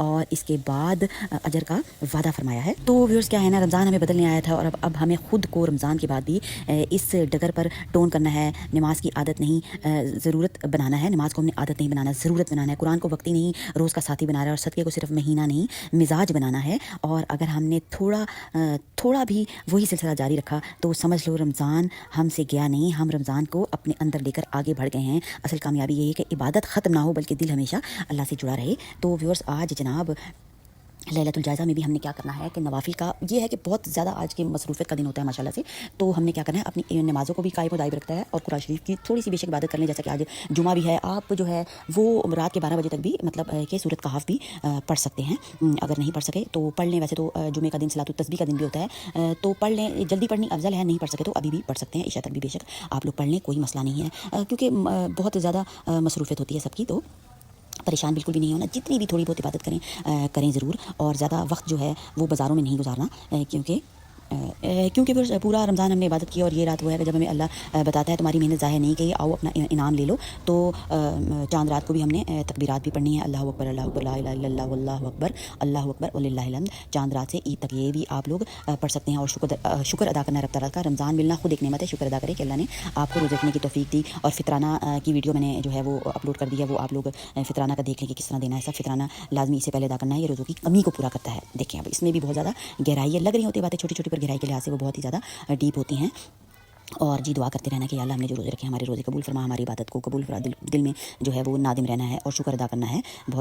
اور اس کے بعد اجر کا وعدہ فرمایا ہے۔ تو ویورز کیا ہے نا، رمضان ہمیں بدلنے آیا تھا اور اب ہمیں خود کو رمضان کے بعد بھی اس ڈگر پر ٹون کرنا ہے۔ نماز کی عادت نہیں ضرورت بنانا ہے، نماز کو ہم نے عادت نہیں بنانا، ضرورت بنانا ہے۔ قرآن کو وقتی نہیں روز کا ساتھی بنا رہا ہے، اور صدقے کو صرف مہینہ نہیں مزاج بنانا ہے۔ اور اگر ہم نے تھوڑا بھی وہی سلسلہ جاری رکھا تو سمجھ لو رمضان ہم سے گیا نہیں، ہم رمضان کو اپنے اندر لے کر آگے بڑھ گئے ہیں۔ اصل کامیابی یہی ہے کہ عبادت ختم نہ ہو بلکہ دل ہمیشہ اللہ سے جڑا رہے۔ تو ویورز آج جناب لیلۃ الجائزہ میں بھی ہم نے کیا کرنا ہے کہ نوافل کا یہ ہے کہ بہت زیادہ آج کی مصروفیت کا دن ہوتا ہے ماشاءاللہ سے، تو ہم نے کیا کرنا ہے اپنی نمازوں کو بھی قائم و دائم رکھتا ہے، اور قرآن شریف کی تھوڑی سی بے شک عبادت کر لیں، جیسا کہ آج جمعہ بھی ہے، آپ جو ہے وہ رات کے 12 بجے تک بھی مطلب کہ سورۃ کہف بھی پڑھ سکتے ہیں۔ اگر نہیں پڑھ سکے تو پڑھ لیں، ویسے تو جمعے کا دن صلاۃ التسبیح کا دن بھی ہوتا ہے، تو پڑھ لیں، جلدی پڑھنی افضل ہے، نہیں پڑھ سکے تو ابھی بھی پڑھ سکتے ہیں، عشاء تک بھی بے شک آپ لوگ پڑھ لیں، کوئی مسئلہ نہیں ہے، کیونکہ بہت زیادہ مصروفیت ہوتی ہے سب کی، تو پریشان بالکل بھی نہیں ہونا، جتنی بھی تھوڑی بہت عبادت کریں ضرور، اور زیادہ وقت جو ہے وہ بازاروں میں نہیں گزارنا، کیونکہ پھر پورا رمضان ہم نے عبادت کی، اور یہ رات وہ ہے کہ جب ہمیں اللہ بتاتا ہے تمہاری محنت ضائع نہیں گئی، آؤ اپنا انعام لے لو، تو چاند رات کو بھی ہم نے تکبیرات بھی پڑھنی ہے، اللہ اکبر لا الہ الا اللہ واللہ اکبر وللہ الحمد، چاند رات سے عید تک یہ بھی آپ لوگ پڑھ سکتے ہیں، اور شکر ادا کرنا رب تعالیٰ کا، رمضان ملنا خود ایک نعمت ہے، شکر ادا کریں کہ اللہ نے آپ کو روزے رکھنے کی توفیق دی، اور فطرانہ کی ویڈیو میں نے جو ہے وہ اپلوڈ کر دی ہے، وہ آپ لوگ فطرانہ کا دیکھ لیں کہ کس طرح دینا ہے، سب فطرانہ لازمی اس سے پہلے ادا کرنا ہے، یہ روزوں کی کمی کو پورا کرتا ہے۔ دیکھیں اب اس میں بھی بہت زیادہ گہرائی ہے، لگ رہی ہوتی باتیں چھوٹی چھوٹی پر گہرائی کے لحاظ سے وہ بہت ہی زیادہ ڈیپ ہوتی ہیں، اور جی دعا کرتے رہنا کہ یا اللہ ہم نے جو روزے رکھے ہمارے روزے قبول فرما، ہماری عبادت کو قبول فرما، دل میں جو ہے وہ نادم رہنا ہے اور شکر ادا کرنا ہے، بہت